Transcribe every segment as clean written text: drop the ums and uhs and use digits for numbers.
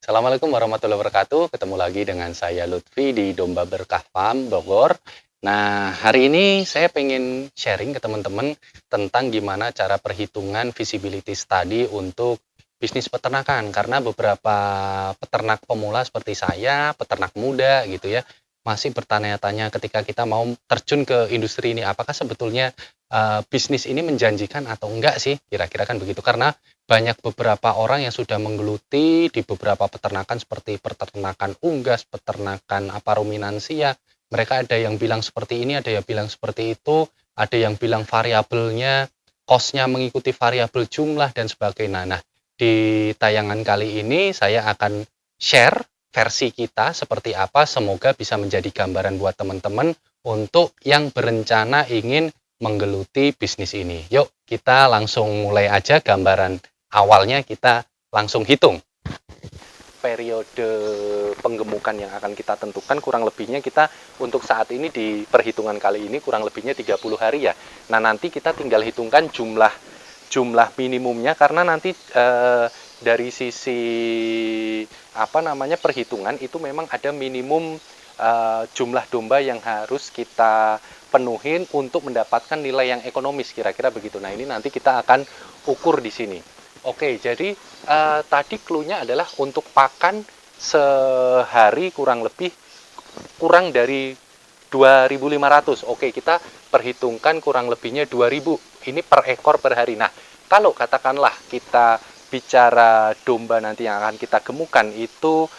Assalamualaikum warahmatullahi wabarakatuh. Ketemu lagi dengan saya Lutfi di Domba Berkah Farm Bogor. Nah, hari ini saya pengen sharing ke teman-teman tentang gimana cara perhitungan feasibility study untuk bisnis peternakan. Karena beberapa peternak pemula seperti saya, peternak muda gitu ya, masih bertanya-tanya ketika kita mau terjun ke industri ini, apakah sebetulnya bisnis ini menjanjikan atau enggak sih? Kira-kira kan begitu. Karena banyak beberapa orang yang sudah menggeluti di beberapa peternakan seperti peternakan unggas, peternakan apa ruminansia. Mereka ada yang bilang seperti ini, ada yang bilang seperti itu, ada yang bilang variabelnya, cost-nya mengikuti variabel jumlah dan sebagainya. Nah, di tayangan kali ini saya akan share versi kita seperti apa, semoga bisa menjadi gambaran buat teman-teman untuk yang berencana ingin menggeluti bisnis ini. Yuk, kita langsung mulai aja gambaran awalnya kita langsung hitung periode penggemukan yang akan kita tentukan kurang lebihnya kita untuk saat ini di perhitungan kali ini kurang lebihnya 30 hari ya. Nah, nanti kita tinggal hitungkan jumlah minimumnya karena nanti dari sisi apa namanya perhitungan itu memang ada minimum jumlah domba yang harus kita penuhin untuk mendapatkan nilai yang ekonomis kira-kira begitu. Nah, ini nanti kita akan ukur di sini. Oke, jadi tadi clue-nya adalah untuk pakan sehari kurang lebih kurang dari 2.500. Oke, kita perhitungkan kurang lebihnya 2.000. Ini per ekor per hari. Nah, kalau katakanlah kita bicara domba nanti yang akan kita gemukan itu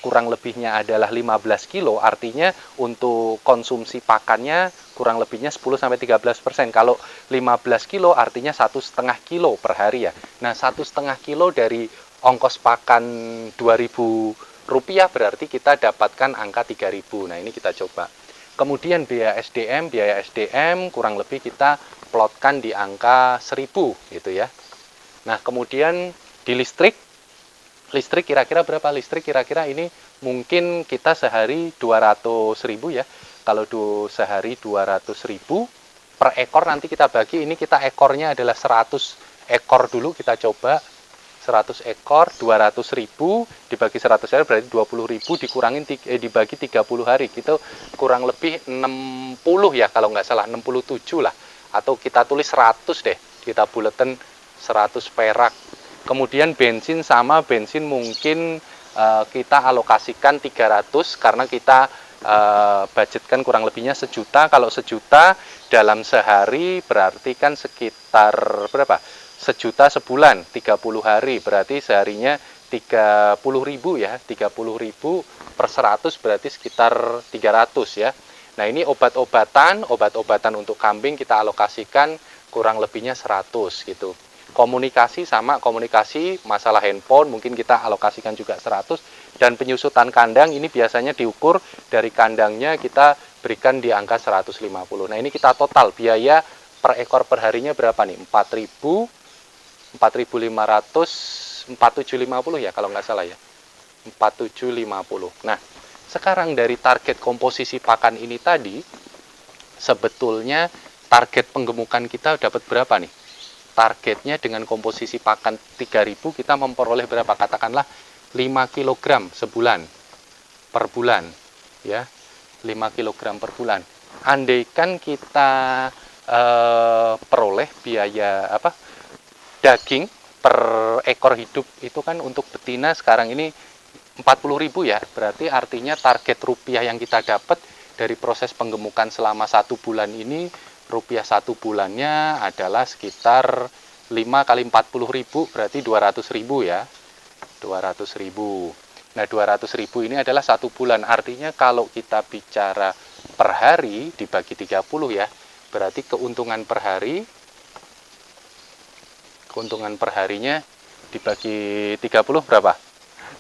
kurang lebihnya adalah 15 kilo, artinya untuk konsumsi pakannya kurang lebihnya 10-13%. Kalau 15 kilo artinya 1,5 kilo per hari ya. Nah, 1,5 kilo dari ongkos pakan 2.000 rupiah berarti kita dapatkan angka 3.000. Nah, ini kita coba. Kemudian biaya SDM kurang lebih kita plotkan di angka 1.000 gitu ya. Nah, kemudian di listrik kira-kira berapa? Listrik kira-kira ini mungkin kita sehari 200.000 ya. Kalau sehari 200.000 per ekor nanti kita bagi, ini kita ekornya adalah 100 ekor dulu kita coba. 100 ekor 200.000 dibagi 100 hari berarti 20.000 dikurangin dibagi 30 hari itu kurang lebih 60 ya kalau nggak salah 67 lah, atau kita tulis 100 deh, kita buletin 100 perak. Kemudian bensin sama, bensin mungkin kita alokasikan 300 karena kita budgetkan kurang lebihnya 1 juta. Kalau 1 juta dalam sehari berarti kan sekitar berapa? 1 juta sebulan, 30 hari berarti seharinya 30.000 ya. 30.000 per 100 berarti sekitar 300 ya. Nah, ini obat-obatan untuk kambing kita alokasikan kurang lebihnya 100 gitu. Komunikasi masalah handphone mungkin kita alokasikan juga 100, dan penyusutan kandang ini biasanya diukur dari kandangnya kita berikan di angka 150. Nah, ini kita total biaya per ekor per harinya berapa nih? 4.750 ya kalau nggak salah ya. 4.750. Nah, sekarang dari target komposisi pakan ini tadi sebetulnya target penggemukan kita dapat berapa nih? Targetnya dengan komposisi pakan 3.000 kita memperoleh berapa? Katakanlah 5 kg sebulan per bulan ya. 5 kg per bulan. Andaikan kita peroleh biaya daging per ekor hidup itu kan untuk betina sekarang ini 40.000 ya. Berarti artinya target rupiah yang kita dapat dari proses penggemukan selama 1 bulan ini, rupiah 1 bulannya adalah sekitar 5 kali 40.000 berarti 200.000 ya. 200.000. Nah, 200.000 ini adalah 1 bulan. Artinya kalau kita bicara per hari dibagi 30 ya, berarti keuntungan per harinya dibagi 30 berapa?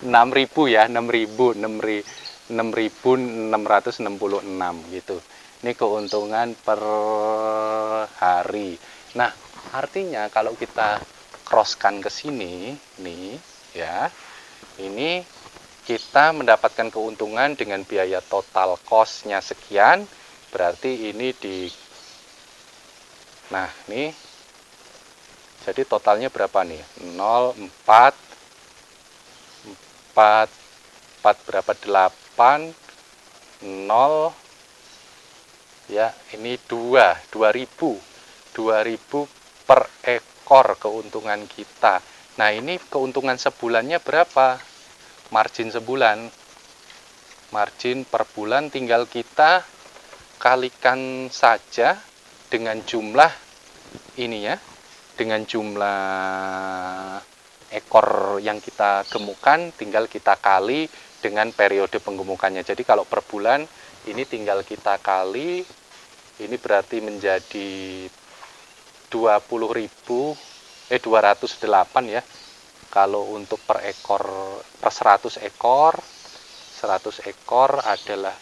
6.000 ya, 6.666 gitu. Ini keuntungan per hari. Nah, artinya kalau kita crosskan ke sini nih ya, ini kita mendapatkan keuntungan dengan biaya total cost-nya sekian, berarti ini nah, ini jadi totalnya berapa nih? 0,4 4 berapa, 8 0 ya, ini 2000 per ekor keuntungan kita. Nah, ini keuntungan sebulannya berapa? Margin sebulan, margin per bulan tinggal kita kalikan saja dengan jumlah ini ya, dengan jumlah ekor yang kita gemukan, tinggal kita kali dengan periode penggemukannya. Jadi kalau per bulan ini tinggal kita kali, ini berarti menjadi 208 ya. Kalau untuk per ekor, per 100 ekor adalah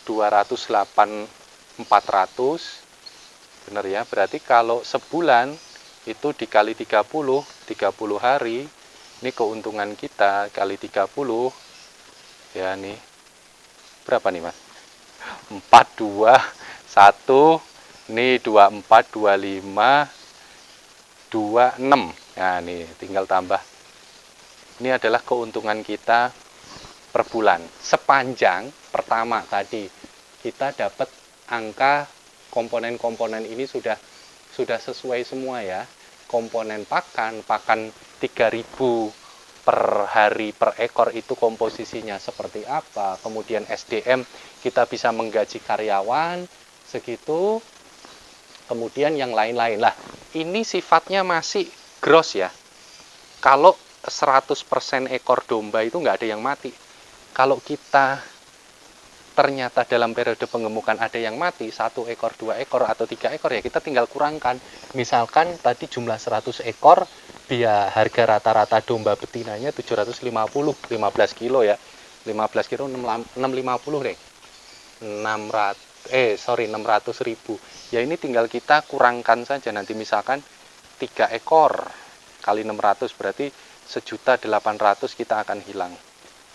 208.400, benar ya. Berarti kalau sebulan itu dikali 30 hari, ini keuntungan kita kali 30 ya, nih berapa nih Mas? 421, ini 24, 25, 26. Nah, nih tinggal tambah. Ini adalah keuntungan kita per bulan. Sepanjang pertama tadi kita dapat angka komponen-komponen ini sudah sesuai semua ya. Komponen pakan 3000 per hari per ekor itu komposisinya seperti apa, kemudian SDM kita bisa menggaji karyawan segitu, kemudian yang lain-lain lah. Ini sifatnya masih gross ya. Kalau 100% ekor domba itu nggak ada yang mati. Kalau kita ternyata dalam periode pengemukan ada yang mati, 1 ekor, 2 ekor, atau 3 ekor, ya kita tinggal kurangkan. Misalkan tadi jumlah 100 ekor, biar harga rata-rata domba betinanya 750, 15 kilo ya. 15 kilo 650 deh. 600.000. Ya ini tinggal kita kurangkan saja, nanti misalkan 3 ekor kali 600 berarti 1.800.000 kita akan hilang.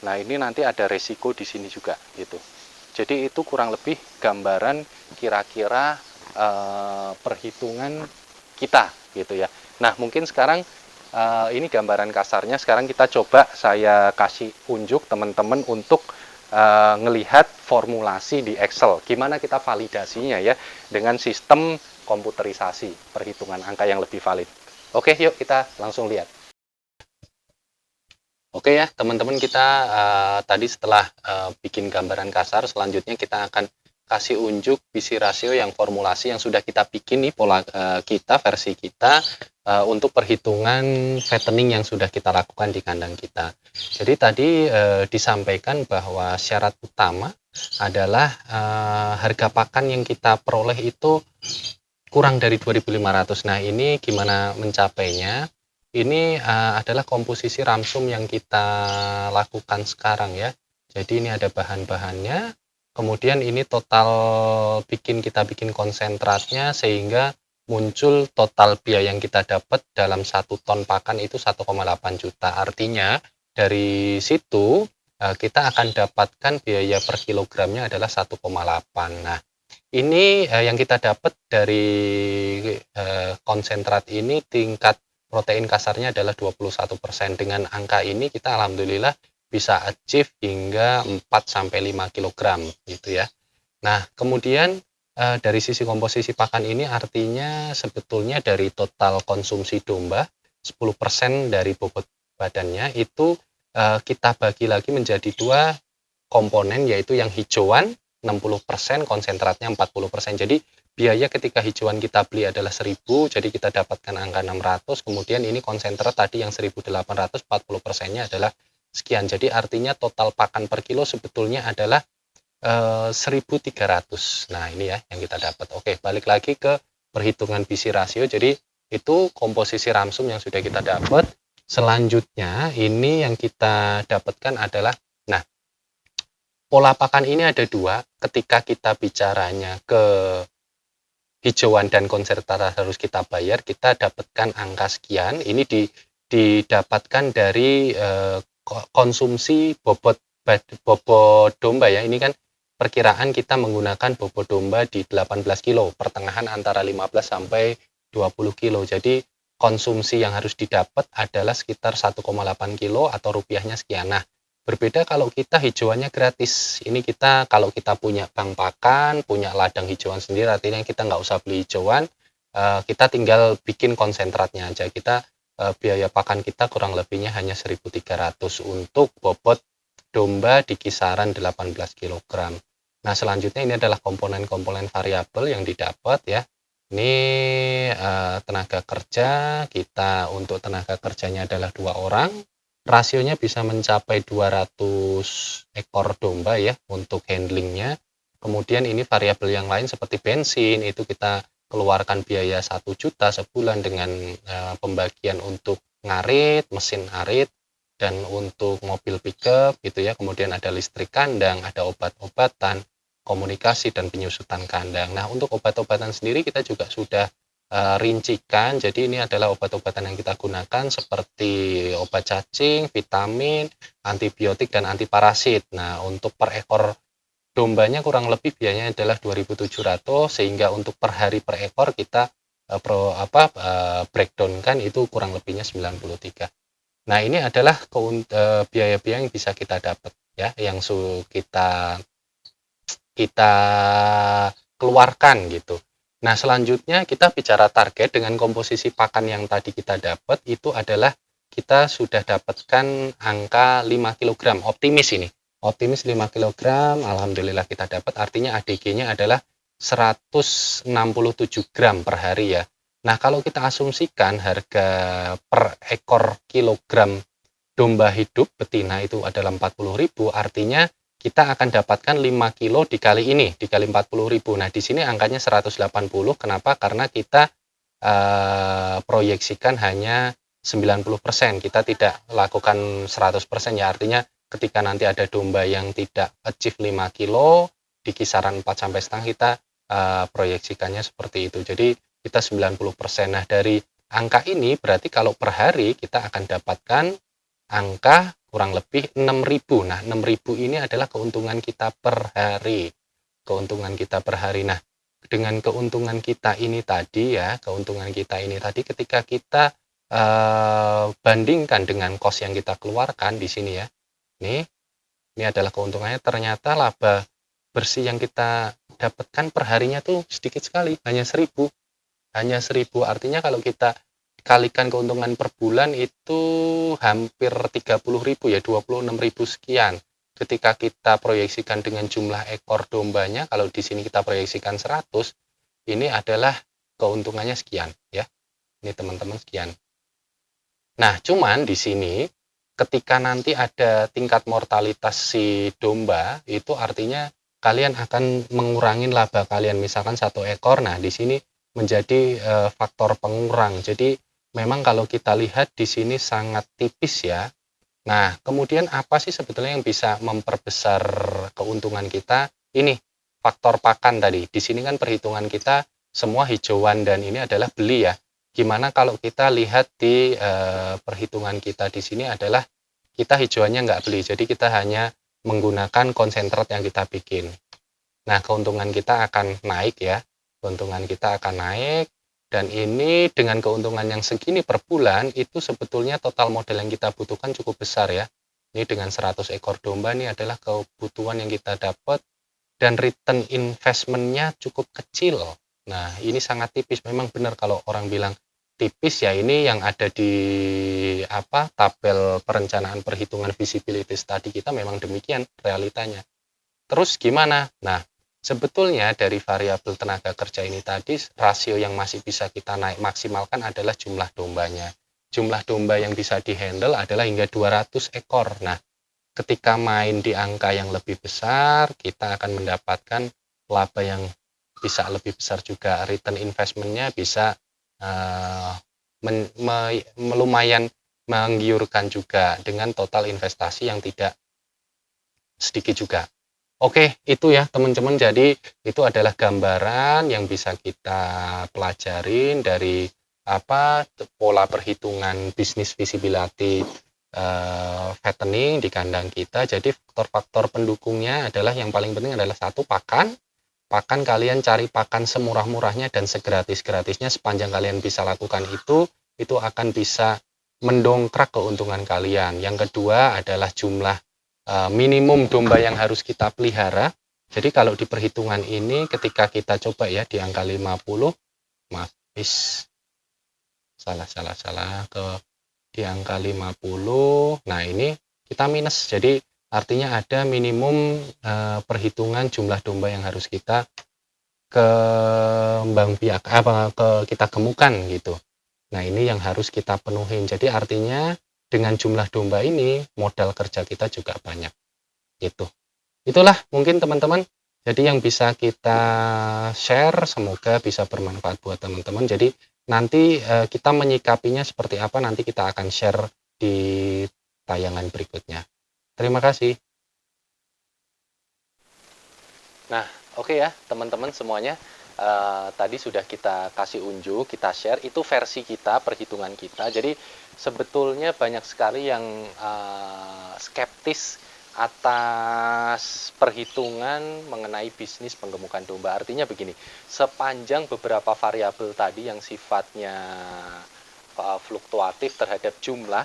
Nah, ini nanti ada resiko di sini juga gitu. Jadi itu kurang lebih gambaran kira-kira perhitungan kita gitu ya. Nah, mungkin sekarang ini gambaran kasarnya. Sekarang kita coba saya kasih unjuk teman-teman untuk ngelihat formulasi di Excel. Gimana kita validasinya ya dengan sistem komputerisasi perhitungan angka yang lebih valid. Oke, yuk kita langsung lihat. Oke ya, teman-teman, kita tadi setelah bikin gambaran kasar, selanjutnya kita akan kasih unjuk visi rasio yang formulasi yang sudah kita bikin nih, pola kita, versi kita, untuk perhitungan fattening yang sudah kita lakukan di kandang kita. Jadi tadi disampaikan bahwa syarat utama adalah harga pakan yang kita peroleh itu kurang dari 2.500. Nah, ini gimana mencapainya? Ini adalah komposisi ramsum yang kita lakukan sekarang ya. Jadi ini ada bahan-bahannya, kemudian ini total kita bikin konsentratnya, sehingga muncul total biaya yang kita dapat dalam 1 ton pakan itu 1,8 juta. Artinya dari situ kita akan dapatkan biaya per kilogramnya adalah 1,8. Nah, ini yang kita dapat dari konsentrat ini, tingkat protein kasarnya adalah 21%. Dengan angka ini kita alhamdulillah bisa achieve hingga 4-5 kg gitu ya. Nah, kemudian dari sisi komposisi pakan ini artinya sebetulnya dari total konsumsi domba 10% dari bobot badannya itu kita bagi lagi menjadi 2 komponen, yaitu yang hijauan 60%, konsentratnya 40%. Jadi biaya ketika hijauan kita beli adalah 1.000, jadi kita dapatkan angka 600, kemudian ini konsentrat tadi yang 1.800, 40%-nya adalah sekian. Jadi artinya total pakan per kilo sebetulnya adalah 1.300. Nah, ini ya yang kita dapat. Oke, balik lagi ke perhitungan visi rasio. Jadi itu komposisi ramsum yang sudah kita dapat. Selanjutnya ini yang kita dapatkan adalah, nah, pola pakan ini ada 2. Ketika kita bicaranya ke hijauan dan konsentrat harus kita bayar, kita dapatkan angka sekian. Ini didapatkan dari konsumsi bobot domba ya. Ini kan perkiraan kita menggunakan bobot domba di 18 kilo, pertengahan antara 15 sampai 20 kilo. Jadi konsumsi yang harus didapat adalah sekitar 1,8 kilo atau rupiahnya sekian. Nah, berbeda kalau kita hijauannya gratis. Ini kita kalau kita punya bank pakan, punya ladang hijauan sendiri, artinya kita nggak usah beli hijauan, kita tinggal bikin konsentratnya aja. Kita biaya pakan kita kurang lebihnya hanya 1.300 untuk bobot domba di kisaran 18 kg. Nah, selanjutnya ini adalah komponen-komponen variabel yang didapat ya. Ini tenaga kerja, kita untuk tenaga kerjanya adalah 2 orang. Rasionya bisa mencapai 200 ekor domba ya untuk handlingnya. Kemudian ini variabel yang lain seperti bensin, itu kita keluarkan biaya 1 juta sebulan dengan pembagian untuk ngarit, mesin arit, dan untuk mobil pickup gitu ya. Kemudian ada listrik kandang, ada obat-obatan, komunikasi dan penyusutan kandang. Nah, untuk obat-obatan sendiri kita juga sudah rincikan. Jadi ini adalah obat-obatan yang kita gunakan seperti obat cacing, vitamin, antibiotik dan antiparasit. Nah, untuk per ekor dombanya kurang lebih biayanya adalah 2.700, sehingga untuk per hari per ekor kita breakdown kan itu kurang lebihnya 93. Nah, ini adalah biaya-biaya yang bisa kita dapat ya, yang kita kita keluarkan gitu. Nah, selanjutnya kita bicara target dengan komposisi pakan yang tadi kita dapat, itu adalah kita sudah dapatkan angka 5 kg, optimis ini. Optimis 5 kg, alhamdulillah kita dapat, artinya ADG-nya adalah 167 gram per hari ya. Nah, kalau kita asumsikan harga per ekor kilogram domba hidup betina itu adalah 40.000, artinya kita akan dapatkan 5 kilo dikali ini, dikali 40.000. Nah, di sini angkanya 180. Kenapa? Karena kita proyeksikan hanya 90%. Kita tidak lakukan 100% ya. Artinya ketika nanti ada domba yang tidak achieve 5 kilo, di kisaran 4 sampai setengah kita proyeksikannya seperti itu. Jadi kita 90%. Nah, dari angka ini berarti kalau per hari kita akan dapatkan angka kurang lebih 6.000. Nah, 6.000 ini adalah keuntungan kita per hari. Keuntungan kita per hari. Nah, dengan keuntungan kita ini tadi ya, ketika kita bandingkan dengan kos yang kita keluarkan di sini ya. Ini adalah keuntungannya, ternyata laba bersih yang kita dapatkan per harinya tuh sedikit sekali, hanya 1.000. Hanya 1.000, artinya kalau kita kalikan keuntungan per bulan itu hampir 30.000 ya, 26.000 sekian. Ketika kita proyeksikan dengan jumlah ekor dombanya, kalau di sini kita proyeksikan 100, ini adalah keuntungannya sekian ya. Ini teman-teman sekian. Nah, cuman di sini ketika nanti ada tingkat mortalitas si domba, itu artinya kalian akan mengurangi laba kalian, misalkan 1 ekor. Nah, di sini menjadi faktor pengurang. Jadi memang kalau kita lihat di sini sangat tipis ya. Nah, kemudian apa sih sebetulnya yang bisa memperbesar keuntungan kita? Ini faktor pakan tadi. Di sini kan perhitungan kita semua hijauan dan ini adalah beli ya. Gimana kalau kita lihat di perhitungan kita di sini adalah kita hijauannya nggak beli. Jadi kita hanya menggunakan konsentrat yang kita bikin. Nah, keuntungan kita akan naik ya. Keuntungan kita akan naik. Dan ini dengan keuntungan yang segini per bulan, itu sebetulnya total modal yang kita butuhkan cukup besar ya. Ini dengan 100 ekor domba, ini adalah kebutuhan yang kita dapat. Dan return investment-nya cukup kecil. Nah, ini sangat tipis. Memang benar kalau orang bilang tipis ya, ini yang ada di tabel perencanaan perhitungan visibility study kita memang demikian realitanya. Terus gimana? Nah, sebetulnya dari variabel tenaga kerja ini tadi, rasio yang masih bisa kita naik maksimalkan adalah jumlah dombanya. Jumlah domba yang bisa dihandle adalah hingga 200 ekor. Nah, ketika main di angka yang lebih besar, kita akan mendapatkan laba yang bisa lebih besar juga. Return investment-nya bisa lumayan menggiurkan juga dengan total investasi yang tidak sedikit juga. Oke, itu ya teman-teman. Jadi itu adalah gambaran yang bisa kita pelajarin dari pola perhitungan bisnis visibility fattening di kandang kita. Jadi faktor-faktor pendukungnya adalah yang paling penting adalah satu, pakan. Pakan, kalian cari pakan semurah-murahnya dan segratis-gratisnya sepanjang kalian bisa lakukan itu. itu akan bisa mendongkrak keuntungan kalian. Yang kedua adalah jumlah minimum domba yang harus kita pelihara. Jadi kalau di perhitungan ini ketika kita coba ya di angka 50, maaf, salah ke di angka 50. Nah, ini kita minus. Jadi artinya ada minimum perhitungan jumlah domba yang harus kita kita gemukan gitu. Nah, ini yang harus kita penuhin. Jadi artinya dengan jumlah domba ini modal kerja kita juga banyak gitu. Itulah mungkin teman-teman. Jadi yang bisa kita share semoga bisa bermanfaat buat teman-teman. Jadi nanti kita menyikapinya seperti apa nanti kita akan share di tayangan berikutnya. Terima kasih. Nah, oke ya teman-teman semuanya. Tadi sudah kita kasih unjuk, kita share, itu versi kita, perhitungan kita. Jadi sebetulnya banyak sekali yang skeptis atas perhitungan mengenai bisnis penggemukan domba. Artinya begini, sepanjang beberapa variabel tadi yang sifatnya fluktuatif terhadap jumlah,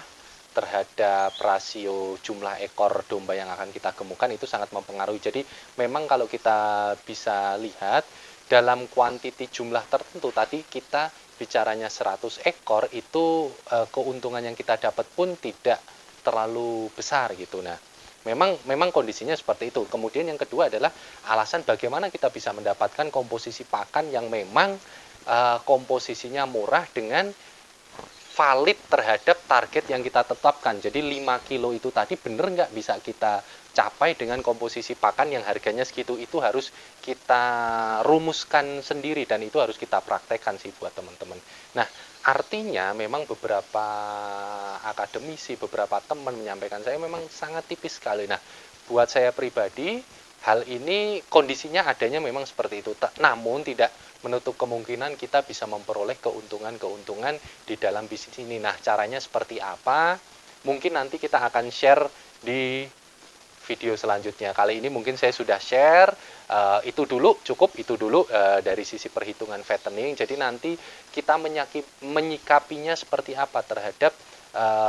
terhadap rasio jumlah ekor domba yang akan kita gemukan itu sangat mempengaruhi. Jadi memang kalau kita bisa lihat dalam kuantiti jumlah tertentu tadi kita bicaranya 100 ekor itu keuntungan yang kita dapat pun tidak terlalu besar gitu. Nah, memang kondisinya seperti itu. Kemudian yang kedua adalah alasan bagaimana kita bisa mendapatkan komposisi pakan yang memang komposisinya murah dengan valid terhadap target yang kita tetapkan. Jadi 5 kilo itu tadi benar nggak bisa kita capai dengan komposisi pakan yang harganya segitu. Itu harus kita rumuskan sendiri dan itu harus kita praktekkan sih buat teman-teman. Nah, artinya memang beberapa akademisi, beberapa teman menyampaikan saya memang sangat tipis sekali. Nah, buat saya pribadi hal ini kondisinya adanya memang seperti itu. Namun tidak menutup kemungkinan kita bisa memperoleh keuntungan-keuntungan di dalam bisnis ini. Nah, caranya seperti apa? Mungkin nanti kita akan share di video selanjutnya. Kali ini mungkin saya sudah share, itu dulu, cukup itu dulu dari sisi perhitungan fattening. Jadi nanti kita menyikapinya seperti apa terhadap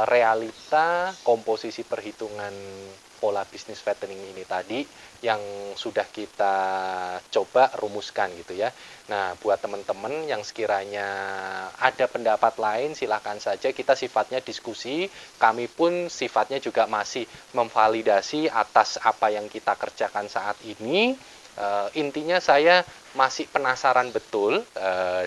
realita komposisi perhitungan pola bisnis fattening ini tadi yang sudah kita coba rumuskan gitu ya. Nah, buat teman-teman yang sekiranya ada pendapat lain silahkan saja, kita sifatnya diskusi, kami pun sifatnya juga masih memvalidasi atas apa yang kita kerjakan saat ini. Intinya saya masih penasaran betul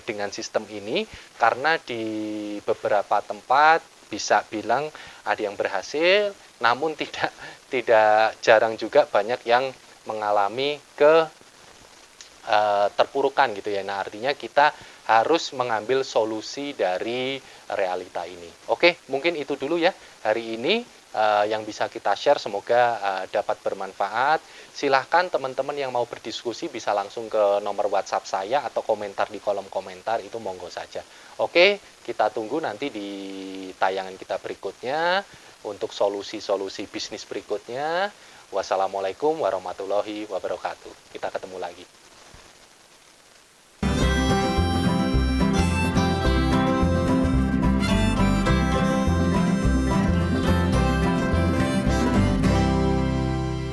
dengan sistem ini karena di beberapa tempat bisa bilang ada yang berhasil, namun tidak jarang juga banyak yang mengalami terpurukan gitu ya. Nah, artinya kita harus mengambil solusi dari realita ini. Oke, mungkin itu dulu ya hari ini yang bisa kita share, semoga dapat bermanfaat. Silahkan teman-teman yang mau berdiskusi bisa langsung ke nomor WhatsApp saya atau komentar di kolom komentar, itu monggo saja. Oke, kita tunggu nanti di tayangan kita berikutnya untuk solusi-solusi bisnis berikutnya. Wassalamualaikum warahmatullahi wabarakatuh. Kita ketemu lagi.